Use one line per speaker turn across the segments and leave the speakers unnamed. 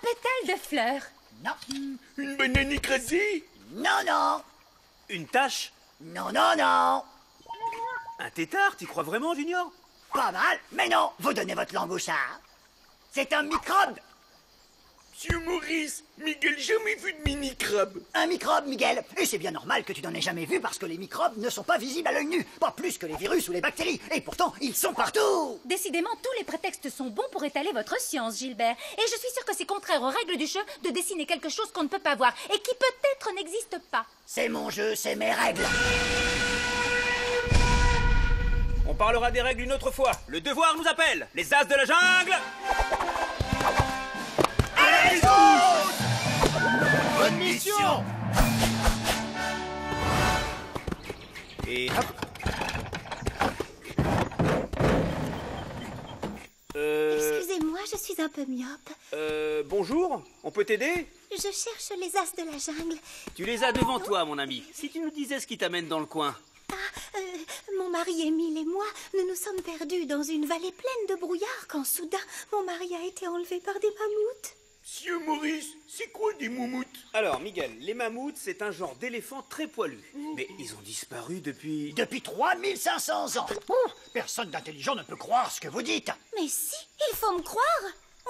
pétale de fleur.
Non.
Une banane écrasée?
Non, non.
Une tache?
Non, non, non.
Un tétard, t'y crois vraiment, Junior?
Pas mal, mais non. Vous donnez votre langue au chat. C'est un microbe.
Monsieur Maurice, Miguel jamais vu de mini-crabe.
Un microbe, Miguel. Et c'est bien normal que tu n'en aies jamais vu parce que les microbes ne sont pas visibles à l'œil nu. Pas plus que les virus ou les bactéries. Et pourtant, ils sont partout.
Décidément, tous les prétextes sont bons pour étaler votre science, Gilbert. Et je suis sûre que c'est contraire aux règles du jeu de dessiner quelque chose qu'on ne peut pas voir et qui peut-être n'existe pas.
C'est mon jeu, c'est mes règles.
On parlera des règles une autre fois. Le devoir nous appelle. Les as de la jungle.
Allez,
Bonne mission!
Et hop.
Excusez-moi, je suis un peu myope.
Bonjour, on peut t'aider?
Je cherche les as de la jungle.
Tu les as devant toi, mon ami. Si tu nous disais ce qui t'amène dans le coin.
Mon mari Émile et moi, nous nous sommes perdus dans une vallée pleine de brouillard quand soudain, mon mari a été enlevé par des mammouths.
Monsieur Maurice, c'est quoi des moumoutes?
Alors, Miguel, les mammouths, c'est un genre d'éléphant très poilu. Mais ils ont disparu depuis...
Depuis 3500 ans. Ouh, personne d'intelligent ne peut croire ce que vous dites.
Mais si, il faut me croire.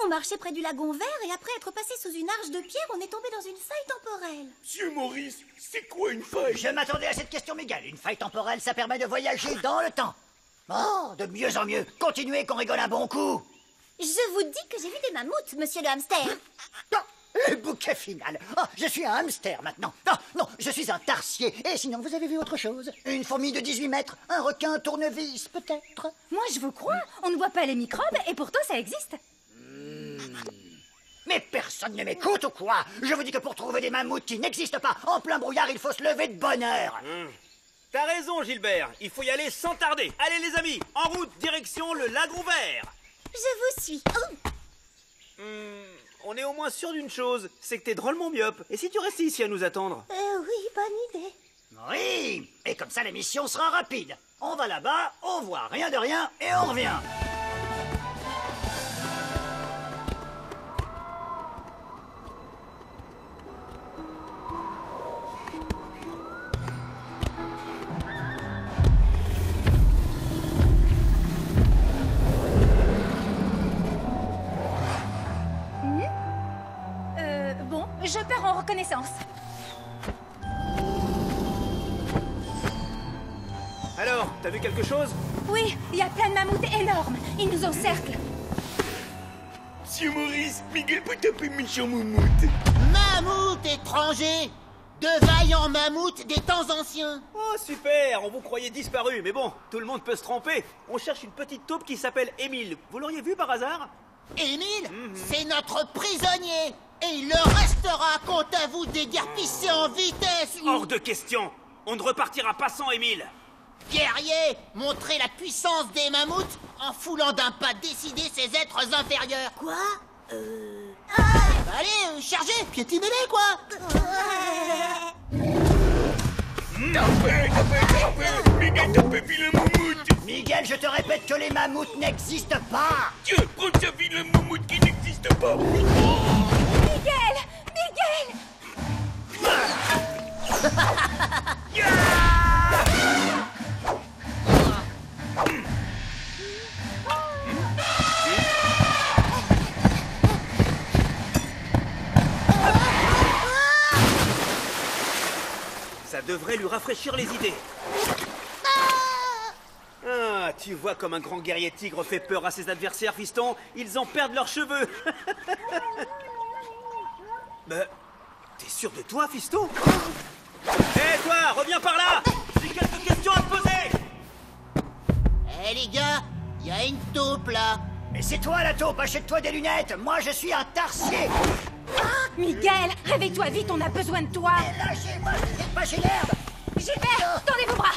On marchait près du lagon vert et après être passé sous une arche de pierre, on est tombé dans une faille temporelle.
Monsieur Maurice, c'est quoi une faille?
Je m'attendais à cette question, Miguel. Une faille temporelle, ça permet de voyager dans le temps. Oh, de mieux en mieux. Continuez qu'on rigole un bon coup.
Je vous dis que j'ai vu des mammouths, monsieur le hamster.
Oh, le bouquet final. Oh, je suis un hamster maintenant. Oh, non, je suis un tarsier. Et sinon, vous avez vu autre chose? Une fourmi de 18 mètres? Un requin tournevis, peut-être?
Moi, je vous crois. On ne voit pas les microbes et pourtant ça existe.
Mais personne ne m'écoute ou quoi? Je vous dis que pour trouver des mammouths qui n'existent pas, en plein brouillard, il faut se lever de bonne heure.
T'as raison, Gilbert. Il faut y aller sans tarder. Allez, les amis, en route, direction le lagon vert.
Je vous suis. Oh.
On est au moins sûr d'une chose, c'est que t'es drôlement myope. Et si tu restais ici à nous attendre?
Oui, bonne idée.
Oui, et comme ça, la mission sera rapide. On va là-bas, on voit rien de rien, et on revient.
Bon, je perds en reconnaissance.
Alors, t'as vu quelque chose?
Oui, il y a plein de mammouths énormes. Ils nous encerclent.
Monsieur Maurice, Miguel peut taper méchant moumoute.
Mammouth étranger! De vaillants mammouths des temps anciens!
Oh, super, on vous croyait disparu, mais bon, tout le monde peut se tromper. On cherche une petite taupe qui s'appelle Émile. Vous l'auriez vu par hasard?
Émile, c'est notre prisonnier! Et il le restera quant à vous déguerpissez en vitesse!
Hors de question. On ne repartira pas sans Émile.
Guerrier, montrez la puissance des mammouths en foulant d'un pas décidé ces êtres inférieurs!
Quoi?
Allez, chargez, piétinez-les, quoi!
Tapez, Miguel, tapez, vilain moumoute.
Miguel, je te répète que les mammouths n'existent pas.
Tiens, prends ça, vilain moumoute qui n'existe pas.
Miguel! Miguel!
Ça devrait lui rafraîchir les idées. Ah, tu vois comme un grand guerrier tigre fait peur à ses adversaires, fiston. Ils en perdent leurs cheveux. Mais, t'es sûr de toi, fiston? Hé, toi, reviens par là. J'ai quelques questions à te poser.
Eh les gars, il y a une taupe là!
Mais c'est toi la taupe, achète-toi des lunettes. Moi, je suis un tarsier.
Miguel, réveille-toi vite, on a besoin de toi.
Lâchez-moi, pas chez l'herbe.
Gilbert, tendez vos bras.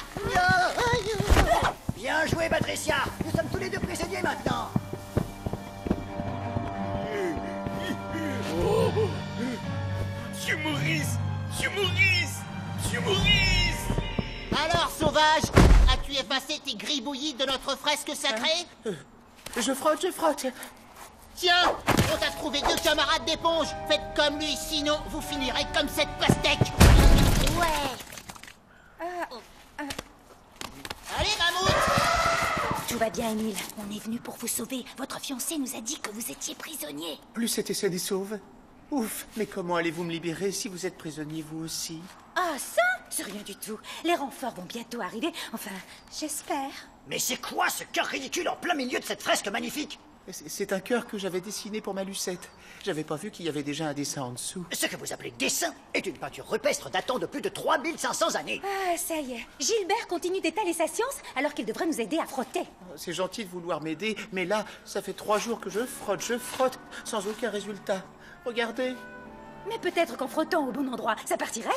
Bien joué, Patricia. Nous sommes tous les deux prisonniers maintenant.
Monsieur Maurice, Monsieur Maurice, Monsieur Maurice.
Alors, sauvage, as-tu effacé tes gribouillis de notre fresque sacrée?
Je frotte, je frotte.
Tiens, on t'a trouvé 2 camarades d'éponge. Faites comme lui, sinon vous finirez comme cette pastèque. Ouais. Allez, mammouth!
Tout va bien, Émile. On est venu pour vous sauver. Votre fiancé nous a dit que vous étiez prisonnier.
Plus c'était sain et sauve. Ouf, mais comment allez-vous me libérer si vous êtes prisonnier vous aussi?
Ah, ça? C'est rien du tout. Les renforts vont bientôt arriver. Enfin, j'espère.
Mais c'est quoi ce cœur ridicule en plein milieu de cette fresque magnifique?
C'est un cœur que j'avais dessiné pour ma Lucette. J'avais pas vu qu'il y avait déjà un dessin en dessous.
Ce que vous appelez dessin est une peinture rupestre datant de plus de 3500 années.
Ah, ça y est. Gilbert continue d'étaler sa science alors qu'il devrait nous aider à frotter.
C'est gentil de vouloir m'aider, mais là, ça fait 3 jours que je frotte, sans aucun résultat. Regardez.
Mais peut-être qu'en frottant au bon endroit, ça partirait?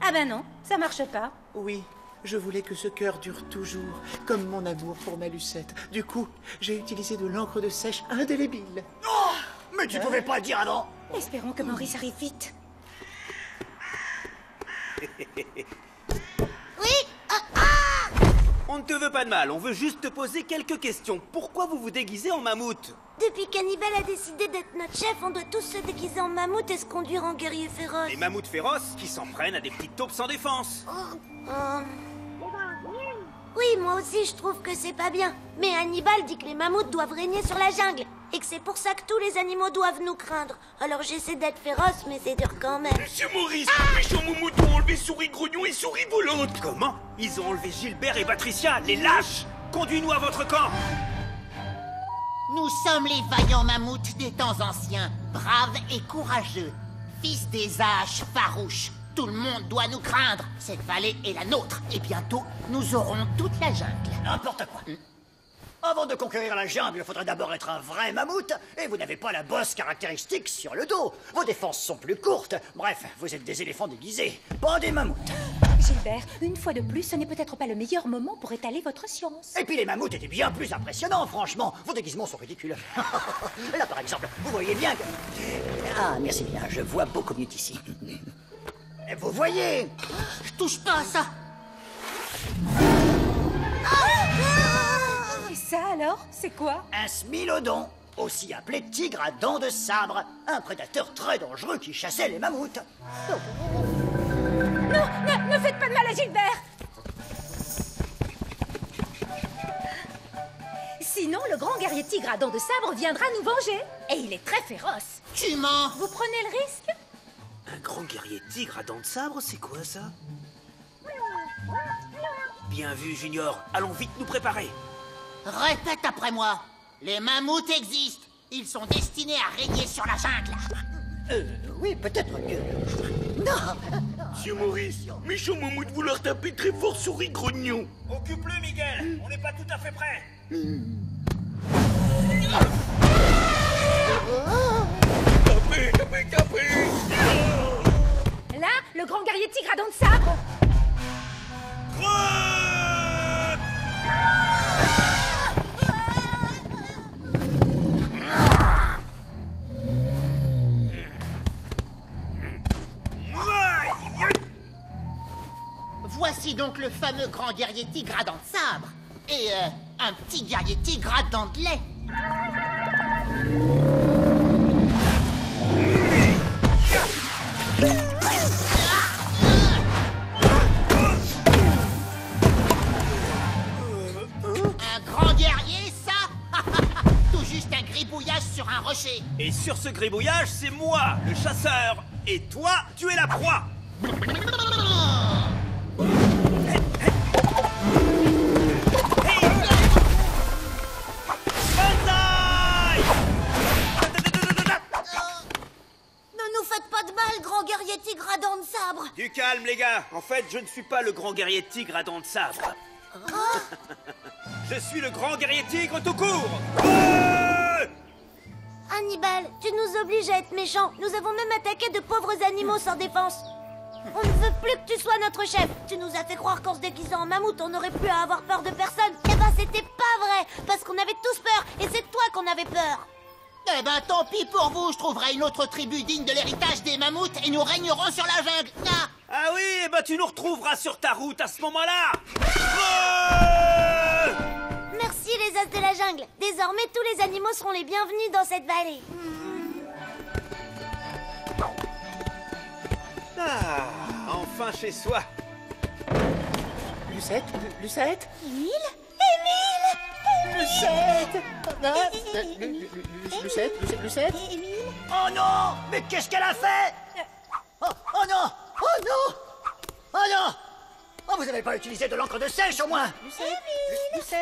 Ah ben non, ça marche pas.
Oui, je voulais que ce cœur dure toujours, comme mon amour pour ma Lucette. Du coup, j'ai utilisé de l'encre de sèche indélébile.
Oh! Mais tu pouvais pas le dire avant!
Espérons que Maurice arrive vite.
Oui?
On ne te veut pas de mal, on veut juste te poser quelques questions. Pourquoi vous vous déguisez en mammouth?
Depuis qu'Hannibal a décidé d'être notre chef, on doit tous se déguiser en mammouth et se conduire en guerrier féroce.
Les mammouths féroces qui s'en prennent à des petites taupes sans défense.
Oui, moi aussi je trouve que c'est pas bien. Mais Hannibal dit que les mammouths doivent régner sur la jungle. Et que c'est pour ça que tous les animaux doivent nous craindre. Alors j'essaie d'être féroce, mais c'est dur quand même.
Monsieur Maurice, méchant Moumout ont enlevé Souris Grognon et Souris Volante.
Comment? Ils ont enlevé Gilbert et Patricia, les lâches! Conduis-nous à votre camp!
Nous sommes les vaillants mammouths des temps anciens, braves et courageux. Fils des âges farouches. Tout le monde doit nous craindre. Cette vallée est la nôtre. Et bientôt, nous aurons toute la jungle.
N'importe quoi. Avant de conquérir la jungle, il faudrait d'abord être un vrai mammouth, et vous n'avez pas la bosse caractéristique sur le dos. Vos défenses sont plus courtes. Bref, vous êtes des éléphants déguisés, pas des mammouths.
Gilbert, une fois de plus, ce n'est peut-être pas le meilleur moment pour étaler votre science.
Et puis les mammouths étaient bien plus impressionnants, franchement. Vos déguisements sont ridicules. Là, par exemple, vous voyez bien que... Ah, merci bien, je vois beaucoup mieux ici. Vous voyez?
Je touche pas à ça.
Et ça alors, c'est quoi?
Un smilodon, aussi appelé tigre à dents de sabre. Un prédateur très dangereux qui chassait les mammouths.
Non, ne faites pas de mal à Gilbert! Sinon, le grand guerrier tigre à dents de sabre viendra nous venger. Et il est très féroce.
Tu mens.
Vous prenez le risque?
Un grand guerrier tigre à dents de sabre, c'est quoi ça? Bien vu, Junior. Allons vite nous préparer.
Répète après moi. Les mammouths existent. Ils sont destinés à régner sur la jungle.
Oui, peut-être que... Non!
Monsieur Maurice, méchant Moumout vouloir taper très fort Souris Grognon.
Occupe-le, Miguel. On n'est pas tout à fait prêts.
Tapez!
Là, le grand guerrier tigre à dents de sabre.
Voici donc le fameux grand guerrier tigre à dents de sabre. Et un petit guerrier tigre à dents de lait. Un grand guerrier, ça? Tout juste un gribouillage sur un rocher.
Et sur ce gribouillage, c'est moi, le chasseur. Et toi, tu es la proie.
Ne nous faites pas de mal, grand guerrier tigre à dents de sabre.
Du calme, les gars. En fait, je ne suis pas le grand guerrier tigre à dents de sabre. Je suis le grand guerrier tigre tout court.
Hannibal, tu nous obliges à être méchants. Nous avons même attaqué de pauvres animaux sans défense. On ne veut plus que tu sois notre chef. Tu nous as fait croire qu'en se déguisant en mammouth, on n'aurait plus à avoir peur de personne. Eh ben, c'était pas vrai, parce qu'on avait tous peur, et c'est toi qu'on avait peur.
Eh ben, tant pis pour vous. Je trouverai une autre tribu digne de l'héritage des mammouths et nous régnerons sur la jungle.
Ah oui, eh ben tu nous retrouveras sur ta route à ce moment-là.
Merci les as de la jungle. règle. Désormais, tous les animaux seront les bienvenus dans cette vallée.
Ah, enfin chez soi.
Lucette, Lucette,
Émile
Lucette, Lucette.
Oh non! Mais qu'est-ce qu'elle a fait? Oh non! Oh non! Oh non! Oh, vous avez pas utilisé de l'encre de sèche au moins?
Lucette.